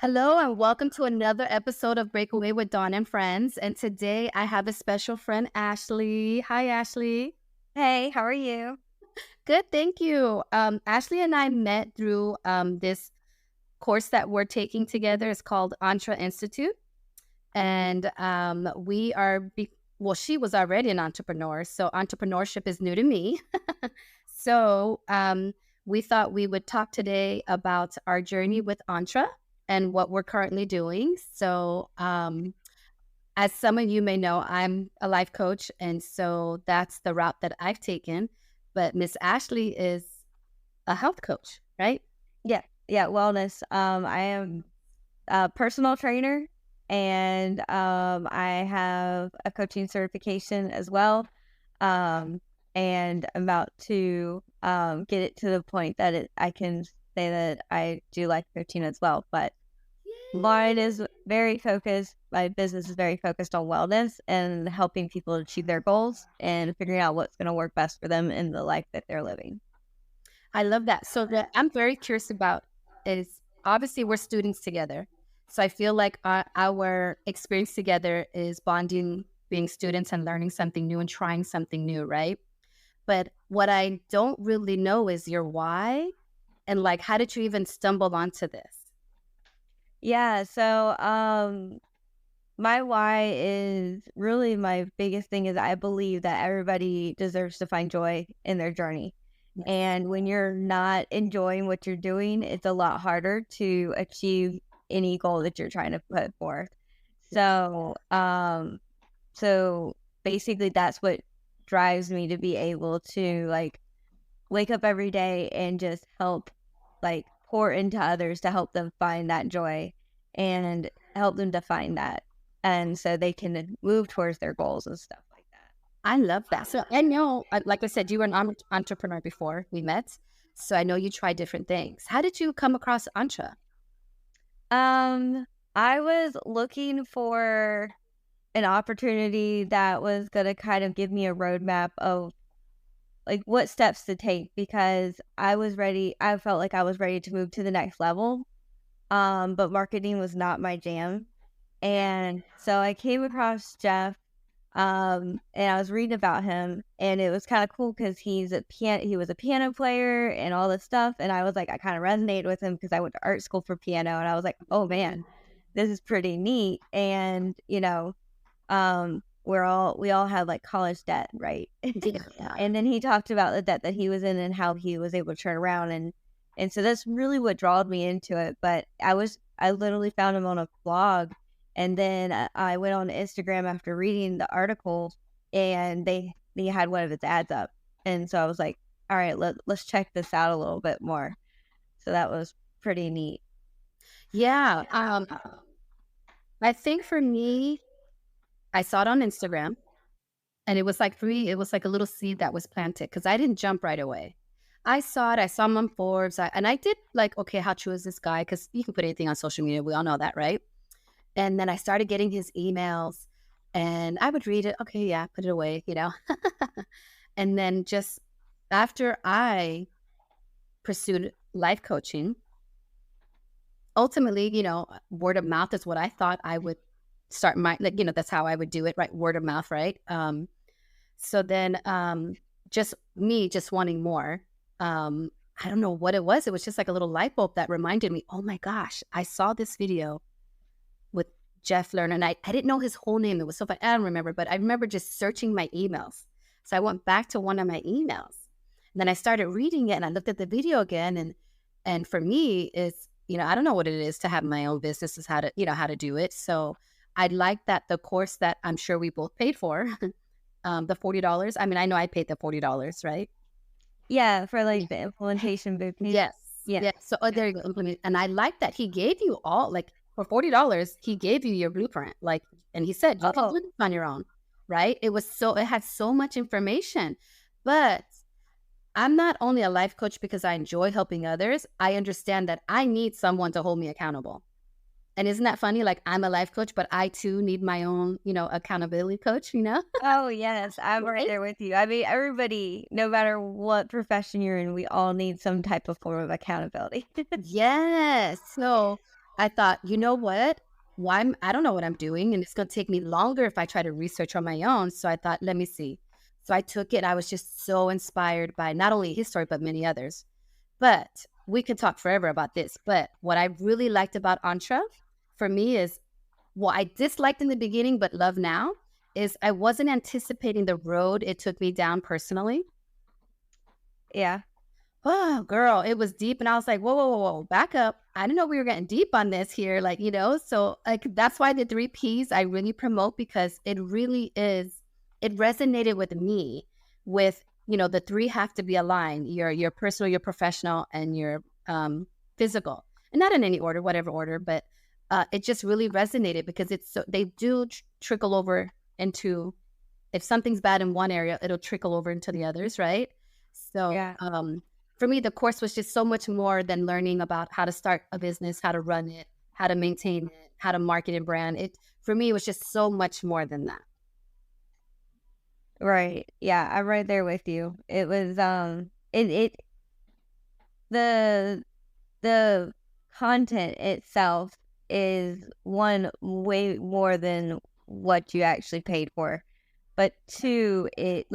Hello and welcome to another episode of Breakaway with Dawn and Friends. And today I have a special friend, Ashley. Hi, Ashley. Hey, how are you? Good, thank you. Ashley and I met through this course that we're taking together. It's called Entre Institute. And she was already an entrepreneur. So entrepreneurship is new to me. So we thought we would talk today about our journey with Entre and what we're currently doing. So as some of you may know, I'm a life coach. And so that's the route that I've taken. But Miss Ashley is a health coach, right? Yeah, wellness. I am a personal trainer and I have a coaching certification as well. Um, and I'm about to get it to the point that I can say that I do life coaching as well. But mine is very focused. My business is very focused on wellness and helping people achieve their goals and figuring out what's going to work best for them in the life that they're living. I love that. So that I'm very curious about is obviously we're students together. So I feel like our experience together is bonding, being students and learning something new and trying something new, right? But what I don't really know is your why and like how did you even stumble onto this? Yeah, so my why is really my biggest thing is I believe that everybody deserves to find joy in their journey. Yes. And when you're not enjoying what you're doing, it's a lot harder to achieve any goal that you're trying to put forth. So, so basically that's what drives me to be able to like wake up every day and just help like pour into others to help them find that joy and help them define that. And so they can move towards their goals and stuff like that. I love that. So I know, like I said, you were an entrepreneur before we met. So I know you tried different things. How did you come across Antra? Um, I was looking for an opportunity that was going to kind of give me a roadmap of like what steps to take because I was ready. I felt like I was ready to move to the next level. But marketing was not my jam. And so I came across Jeff, and I was reading about him, and it was kind of cool because he was a piano player and all this stuff. And I was like, I kind of resonated with him because I went to art school for piano, and I was like, oh man, this is pretty neat. And we all had like college debt, right? Yeah. And then he talked about the debt that he was in and how he was able to turn around and so that's really what drawed me into it. But I literally found him on a blog, and then I went on Instagram after reading the article, and they had one of his ads up, and so I was like, all right, let's check this out a little bit more. So that was pretty neat. Yeah. I think for me, I saw it on Instagram and it was like for me, it was like a little seed that was planted because I didn't jump right away. I saw it, I saw him on Forbes, and I did like, okay, how true is this guy? Because you can put anything on social media. We all know that, right? And then I started getting his emails and I would read it. Okay, yeah, put it away. And then just after I pursued life coaching, ultimately, word of mouth is what I thought I would start that's how I would do it, right? Word of mouth, right? So then just me just wanting more. I don't know what it was. It was just like a little light bulb that reminded me, oh my gosh, I saw this video with Jeff Lerner and I didn't know his whole name. It was so funny. I don't remember, but I remember just searching my emails. So I went back to one of my emails. And then I started reading it and I looked at the video again and for me it's, I don't know what it is to have my own business is how to do it. So I like that the course that I'm sure we both paid for, the $40. I mean, I know I paid the $40, right? Yeah, for like the implementation boot camp. Yes. Yeah. Yeah. So there you go. Implement. And I like that he gave you all like for $40, he gave you your blueprint. Like, and he said you can Oh, do this on your own. Right. It had so much information. But I'm not only a life coach because I enjoy helping others. I understand that I need someone to hold me accountable. And isn't that funny? Like I'm a life coach, but I too need my own, accountability coach. oh yes, I'm right Right? there with you. I mean, everybody, no matter what profession you're in, we all need some type of form of accountability. Yes. So I thought, you know what? I don't know what I'm doing, and it's going to take me longer if I try to research on my own. So I thought, let me see. So I took it. I was just so inspired by not only his story, but many others. But we could talk forever about this. But what I really liked about Entre for me is what I disliked in the beginning, but love now is I wasn't anticipating the road it took me down personally. Yeah. Oh, girl, it was deep. And I was like, whoa, whoa, whoa, whoa, back up. I didn't know we were getting deep on this here. Like, so like that's why the three P's I really promote because it really is, it resonated with me with, the three have to be aligned. Your personal, your professional, and your physical. And not in any order, whatever order, but it just really resonated because they do trickle over into if something's bad in one area, it'll trickle over into the others, right? So, Yeah. for me, the course was just so much more than learning about how to start a business, how to run it, how to maintain it, how to market and brand it. For me, it was just so much more than that. Right. Yeah, I'm right there with you. It was it the the content itself is one way more than what you actually paid for. But two, it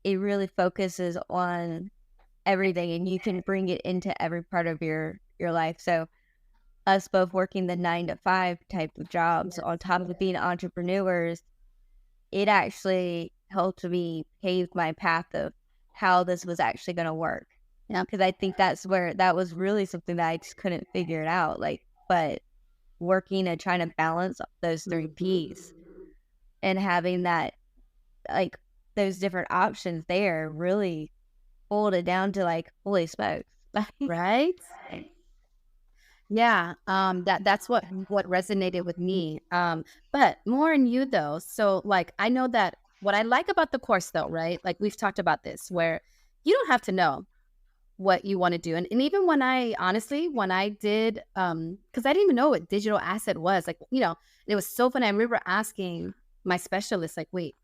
really focuses on everything and you can bring it into every part of your life. So us both working the 9 to 5 type of jobs on top of being entrepreneurs, it actually helped me pave my path of how this was actually going to work. Yeah. Because I think that was really something that I just couldn't figure it out. But working and trying to balance those three P's and having that, like, those different options there really pulled it down to like, holy smokes. Right? Yeah, that's what resonated with me. But more in you though. So like I know that what I like about the course though, right? Like we've talked about this where you don't have to know what you want to do. And even when I honestly, when I did because I didn't even know what digital asset was, like, it was so funny. I remember asking my specialist, like, wait,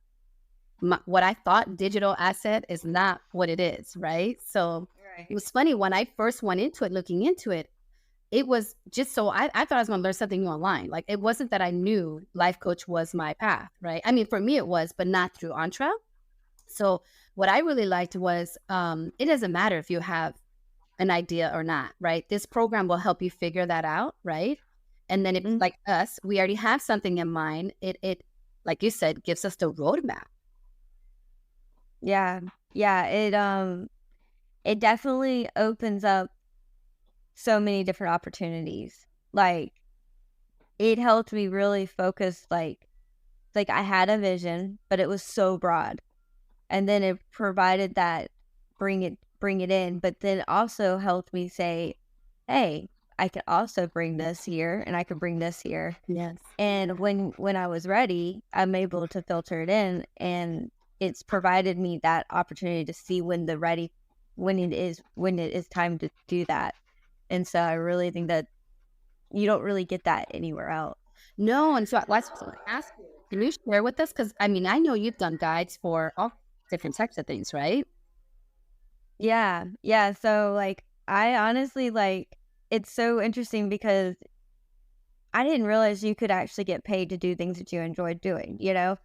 what I thought digital asset is not what it is, right? So it Right. was funny when I first went into it, looking into it, it was just so I thought I was gonna learn something new online. Like, it wasn't that I knew life coach was my path, right? I mean, for me, it was, but not through Entra. So what I really liked was, it doesn't matter if you have an idea or not, right? This program will help you figure that out, right? And then if, Mhm. like us, we already have something in mind, like you said, gives us the roadmap. Yeah. Yeah. It definitely opens up so many different opportunities. Like, it helped me really focus, like I had a vision, but it was so broad. And then it provided that bring it in, but then also helped me say, "Hey, I could also bring this here and I could bring this here." Yes. And when I was ready, I'm able to filter it in and it's provided me that opportunity to see when it is time to do that. And so I really think that you don't really get that anywhere else. No, and so that's what I asked you. Can you share with us? Because I mean, I know you've done guides for all different types of things, right? Yeah. Yeah, so, I honestly, it's so interesting because I didn't realize you could actually get paid to do things that you enjoyed doing, you know?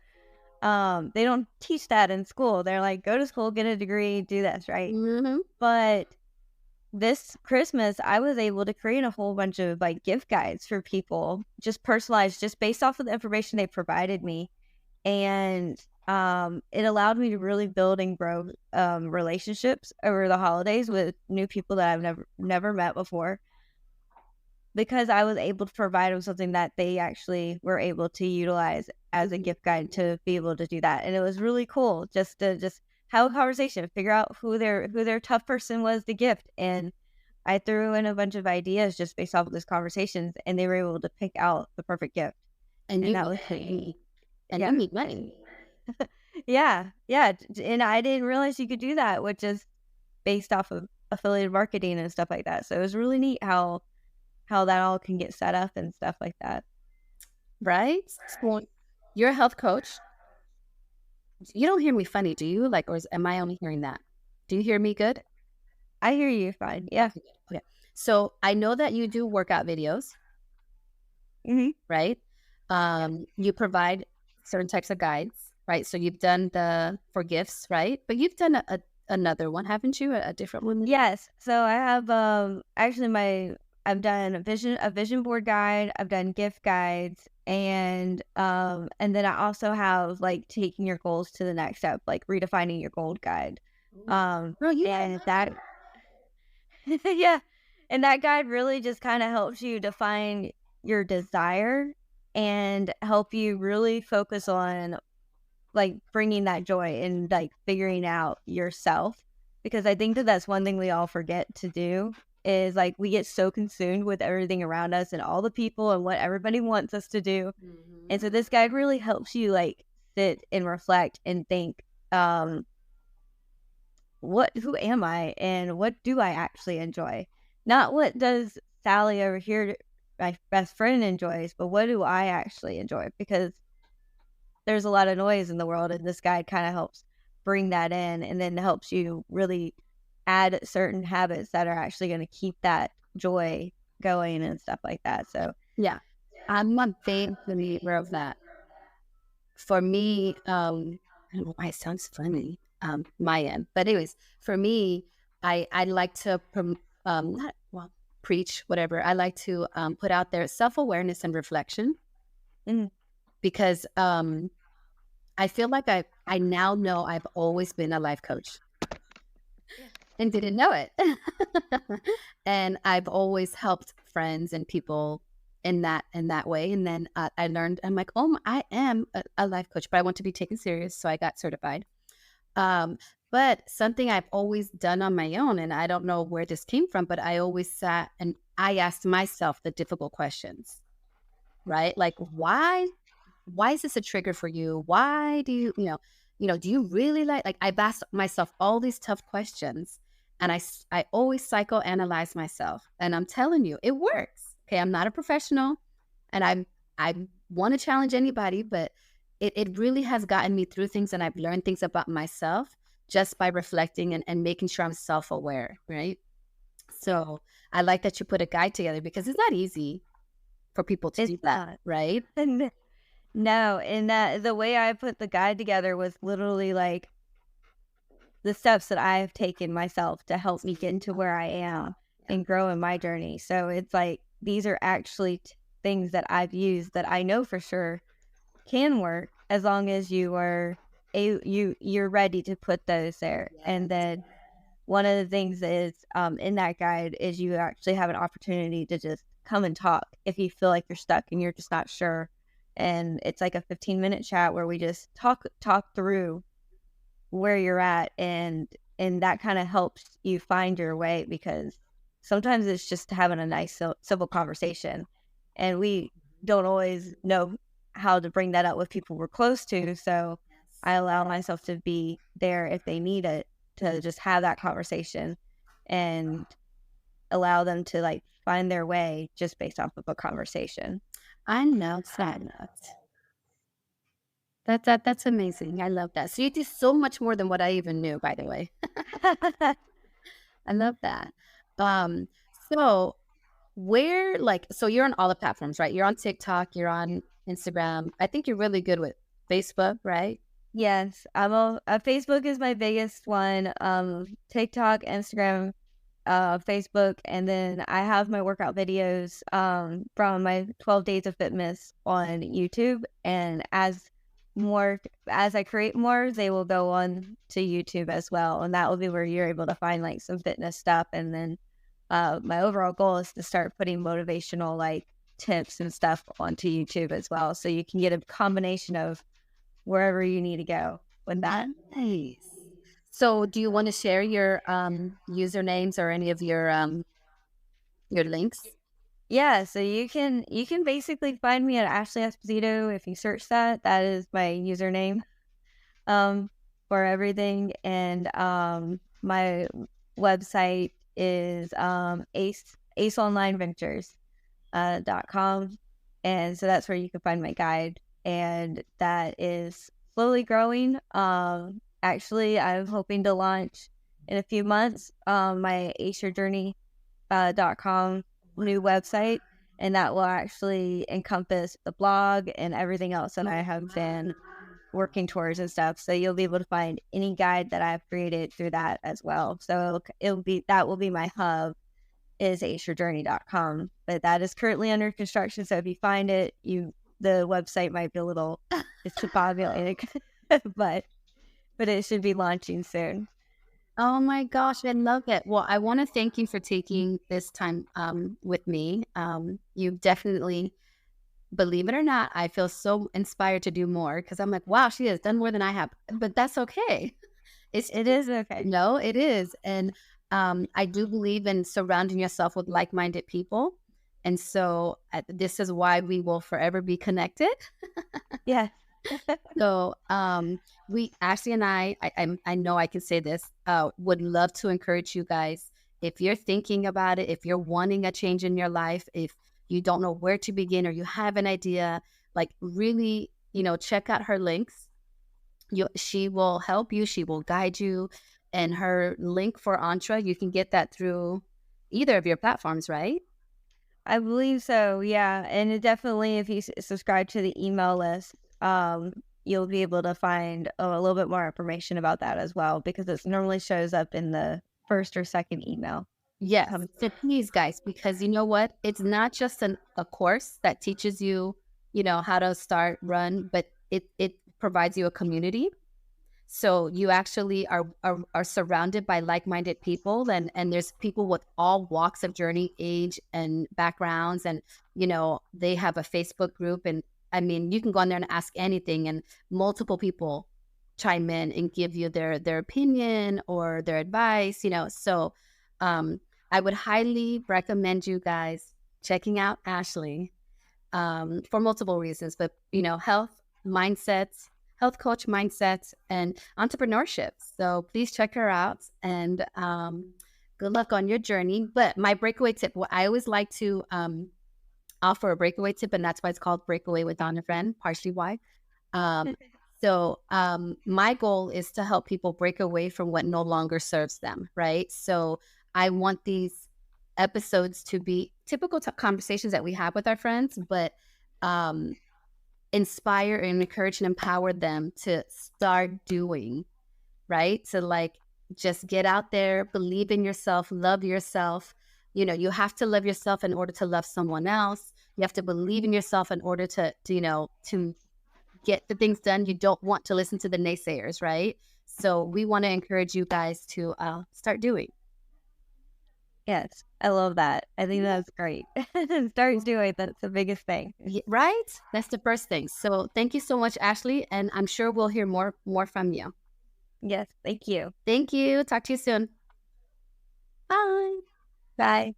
They don't teach that in school. They're like, "Go to school, get a degree, do this," right? Hmm. But this Christmas, I was able to create a whole bunch of, gift guides for people, just personalized, just based off of the information they provided me. And it allowed me to really build and grow relationships over the holidays with new people that I've never met before because I was able to provide them something that they actually were able to utilize as a gift guide to be able to do that. And it was really cool just to just have a conversation, figure out who their tough person was to gift. And I threw in a bunch of ideas just based off of those conversations and they were able to pick out the perfect gift. And And you that meet was money. And you yeah. meet money. Yeah, yeah, and I didn't realize you could do that, which is based off of affiliated marketing and stuff like that. So it was really neat how that all can get set up and stuff like that. Right? So you're a health coach. You don't hear me funny, do you? Like, am I only hearing that? Do you hear me good? I hear you fine. Yeah. Okay, good. Okay. So I know that you do workout videos. Mhm. right? You provide certain types of guides, right? So you've done the for gifts, right? But you've done another one, haven't you? A different one? Yes. So I have actually my I've done a vision board guide, I've done gift guides, and then I also have like taking your goals to the next step, like redefining your goal guide. Ooh. Girl, you got And that yeah. And that guide really just kind of helps you define your desire and help you really focus on like bringing that joy and like figuring out yourself, because I think that that's one thing we all forget to do is like we get so consumed with everything around us and all the people and what everybody wants us to do. And Mhm. so this guide really helps you like sit and reflect and think, um who am I and what do I actually enjoy? Not what does Sally over here, my best friend, enjoys, but what do I actually enjoy? Because there's a lot of noise in the world, and this guide kind of helps bring that in and then helps you really add certain habits that are actually going to keep that joy going and stuff like that. So, Yeah, I'm a big believer of that. For me, I don't know why it sounds funny, my end. But anyways, for me, I like to not well preach whatever. I like to put out there self awareness and reflection mhm, because I feel like I now know I've always been a life coach yeah. and didn't know it, and I've always helped friends and people in that way. And then I learned I'm like, oh, I am a life coach, but I want to be taken serious, so I got certified. Um, but something I've always done on my own, and I don't know where this came from, but I always sat and I asked myself the difficult questions, right? Like, why is this a trigger for you? Why do you, do you really like I've asked myself all these tough questions and I always psychoanalyze myself. And I'm telling you, it works. Okay. I'm not a professional and I want to challenge anybody, but it really has gotten me through things and I've learned things about myself just by reflecting and making sure I'm self aware. Right. So I like that you put a guide together because it's not easy for people to It's do that. not. Right. No, and that the way I put the guide together was literally like the steps that I have taken myself to help me get into where I am Yeah. and grow in my journey. So it's like these are actually things that I've used that I know for sure can work as long as you're ready to put those there. And Yes. then one of the things is in that guide is you actually have an opportunity to just come and talk if you feel like you're stuck and you're just not sure. And it's like a 15-minute chat where we just talk through where you're at, and that kind of helps you find your way, because sometimes it's just having a nice civil conversation, and we don't always know how to bring that up with people we're close to. So I allow myself to be there if they need it, to just have that conversation and allow them to like find their way just based off of a conversation. I love that. That's amazing. I love that. So you do so much more than what I even knew, by the way. I love that. Um, so where so you're on all the platforms, right? You're on TikTok, you're on Instagram. I think you're really good with Facebook, right? Yes, Facebook is my biggest one. TikTok, Instagram, Facebook, and then I have my workout videos from my 12 days of fitness on YouTube. And as I create more, they will go on to YouTube as well, and that will be where you're able to find like some fitness stuff. And then my overall goal is to start putting motivational like tips and stuff onto YouTube as well, so you can get a combination of wherever you need to go with that. Nice. So do you want to share your usernames or any of your links? Yeah, so you can basically find me at Ashley Esposito. If you search that, that is my username for everything. And my website is Ace Online Ventures .com. And so that's where you can find my guide. And that is slowly growing. Actually, I'm hoping to launch in a few months my Ace Your Journey .com new website. and that will actually encompass the blog and everything else that I have been working towards and stuff. So you'll be able to find any guide that I've created through that as well. So it'll be that will be my hub is jounrey.com. But that is currently under construction. So if you find it, the website might be a little discombobulated, but it should be launching soon. Oh my gosh, I love it. Well, I want to thank you for taking this time with me. You've definitely, believe it or not, I feel so inspired to do more because I'm like, wow, she has done more than I have. But that's okay. It's It is okay. no, it is. And I do believe in surrounding yourself with like-minded people. And so this is why we will forever be connected. Yeah. So we Ashley and I know I can say this, would love to encourage you guys. If you're thinking about it, if you're wanting a change in your life, if you don't know where to begin or you have an idea, like really, check out her links. She will help you, she will guide you. And her link for Entre, you can get that through either of your platforms, right? I believe so, yeah, and it definitely, if you subscribe to the email list, you'll be able to find a little bit more information about that as well, because it normally shows up in the first or second email. Yes. Um, So please, guys, because you know what? It's not just a course that teaches you, how to start, run, but it provides you a community. So you actually are surrounded by like-minded people, and there's people with all walks of journey, age, and backgrounds, and they have a Facebook group, and I mean you can go on there and ask anything, and multiple people chime in and give you their opinion or their advice. So um, I would highly recommend you guys checking out Ashley for multiple reasons, but health, mindsets, health coach mindsets, and entrepreneurship. So please check her out, and good luck on your journey. But my breakaway tip, well, I always like to offer a breakaway tip, and that's why it's called Breakaway with Donna Friend, partially why. Um, so my goal is to help people break away from what no longer serves them, right? So I want these episodes to be typical conversations that we have with our friends, but um, inspire and encourage and empower them to start doing, right? To like just get out there, believe in yourself, love yourself. You have to love yourself in order to love someone else. You have to believe in yourself in order to get the things done. You don't want to listen to the naysayers, right? So we want to encourage you guys to start doing. yes, I love that. I think that's great. Start doing that's the biggest thing. Right? That's the first thing. So thank you so much, Ashley, and I'm sure we'll hear more from you. Yes, thank you. Thank you. Talk to you soon. Bye. Bye.